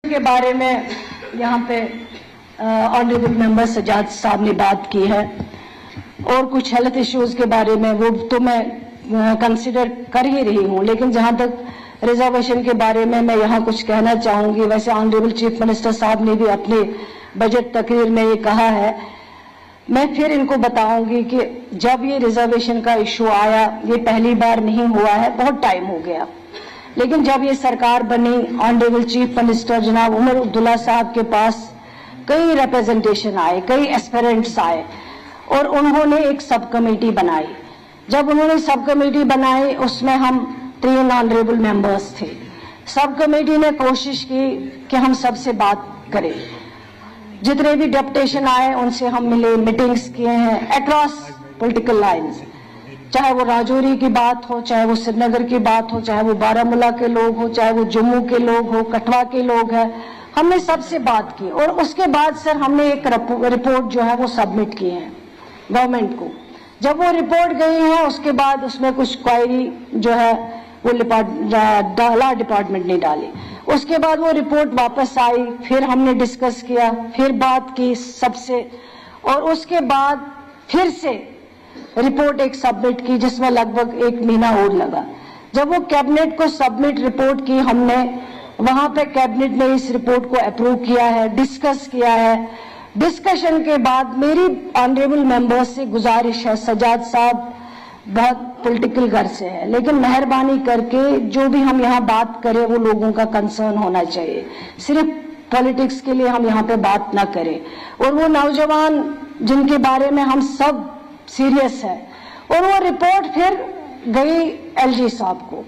کے بارے میں یہاں پہ آنریبل ممبر سجاد صاحب نے بات کی ہے اور کچھ ہیلتھ ایشوز کے بارے میں وہ تو میں کنسیڈر کر ہی رہی ہوں، لیکن جہاں تک ریزرویشن کے بارے میں یہاں کچھ کہنا چاہوں گی۔ ویسے آنریبل چیف منسٹر صاحب نے بھی اپنے بجٹ تقریر میں یہ کہا ہے، میں پھر ان کو بتاؤں گی کہ جب یہ ریزرویشن کا ایشو آیا یہ پہلی بار نہیں ہوا ہے، بہت ٹائم ہو گیا، لیکن جب یہ سرکار بنی آنریبل چیف منسٹر جناب عمر عبداللہ صاحب کے پاس کئی ریپرزنٹیشن آئے، کئی ایسپیرنٹس آئے اور انہوں نے ایک سب کمیٹی بنائی۔ جب انہوں نے سب کمیٹی بنائی اس میں ہم 3 آنریبل ممبرس تھے۔ سب کمیٹی نے کوشش کی کہ ہم سب سے بات کریں، جتنے بھی ڈپٹیشن آئے ان سے ہم ملے، میٹنگز کیے ہیں اکراس پولیٹیکل لائنز، چاہے وہ راجوری کی بات ہو، چاہے وہ سری نگر کی بات ہو، چاہے وہ بارہ مولہ کے لوگ ہو، چاہے وہ جموں کے لوگ ہو، کٹھوا کے لوگ ہیں، ہم نے سب سے بات کی اور اس کے بعد سر ہم نے ایک رپورٹ جو ہے وہ سبمٹ کی ہے گورنمنٹ کو۔ جب وہ رپورٹ گئی ہے اس کے بعد اس میں کچھ کوائری جو ہے وہ لا ڈپارٹمنٹ نے ڈالی، اس کے بعد وہ رپورٹ واپس آئی، پھر ہم نے ڈسکس کیا، پھر بات کی سب سے، اور اس کے بعد پھر سے رپورٹ ایک سبمٹ کی جس میں لگ بھگ 1 مہینہ اور لگا۔ جب وہ کیبنٹ کو سبمٹ رپورٹ کی ہم نے، وہاں پہ کیبنٹ نے اس رپورٹ کو اپروو کیا ہے، ڈسکس کیا ہے۔ ڈسکشن کے بعد میری آنریبل ممبر سے گزارش ہے، سجاد صاحب بہت پولیٹیکل گھر سے ہے، لیکن مہربانی کر کے جو بھی ہم یہاں بات کریں وہ لوگوں کا کنسرن ہونا چاہیے، صرف پولیٹکس کے لیے ہم یہاں پہ بات نہ کریں۔ اور وہ نوجوان جن کے بارے میں ہم سب سیریس ہے، اور وہ رپورٹ پھر گئی ایل جی صاحب کو،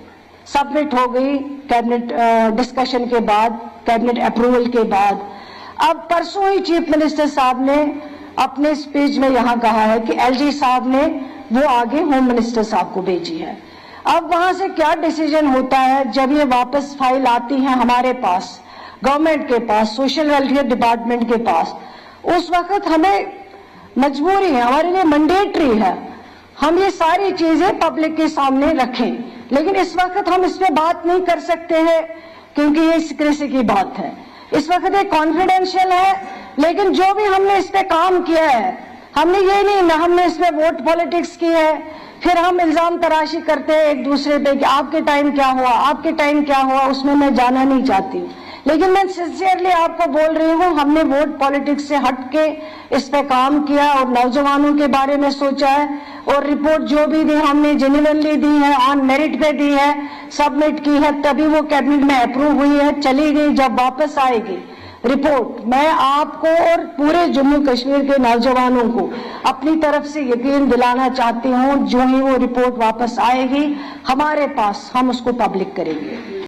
سبمٹ ہو گئی کیبنٹ ڈسکشن کے بعد، کیبنٹ اپروول کے بعد۔ اب پرسوں ہی چیف منسٹر صاحب نے اپنے سپیچ میں یہاں کہا ہے کہ ایل جی صاحب نے وہ آگے ہوم منسٹر صاحب کو بھیجی ہے۔ اب وہاں سے کیا ڈیسیجن ہوتا ہے جب یہ واپس فائل آتی ہے ہمارے پاس، گورنمنٹ کے پاس، سوشل ویلفیئر ڈپارٹمنٹ کے پاس، اس وقت ہمیں مجبوری ہے، ہمارے لیے مینڈیٹری ہے ہم یہ ساری چیزیں پبلک کے سامنے رکھیں، لیکن اس وقت ہم اس پہ بات نہیں کر سکتے ہیں کیونکہ یہ سیکریسی کی بات ہے، اس وقت یہ کانفیڈینشیل ہے۔ لیکن جو بھی ہم نے اس پہ کام کیا ہے، ہم نے یہ نہیں نہ ہم نے اس میں ووٹ پالیٹکس کی ہے، پھر ہم الزام تراشی کرتے ہیں ایک دوسرے پہ کہ آپ کے ٹائم کیا ہوا، آپ کے ٹائم کیا ہوا، اس میں جانا نہیں چاہتی، لیکن میں سنسیئرلی آپ کو بول رہی ہوں ہم نے ووٹ پالیٹکس سے ہٹ کے اس پہ کام کیا اور نوجوانوں کے بارے میں سوچا ہے، اور رپورٹ جو بھی دی ہم نے جینوئنلی دی ہے، آن میرٹ پہ دی ہے، سبمٹ کی ہے، تبھی وہ کیبنٹ میں اپروو ہوئی ہے، چلی گئی۔ جب واپس آئے گی رپورٹ، میں آپ کو اور پورے جموں کشمیر کے نوجوانوں کو اپنی طرف سے یقین دلانا چاہتی ہوں، جو ہی وہ رپورٹ واپس آئے گی ہمارے پاس، ہم اس کو پبلک کریں گے۔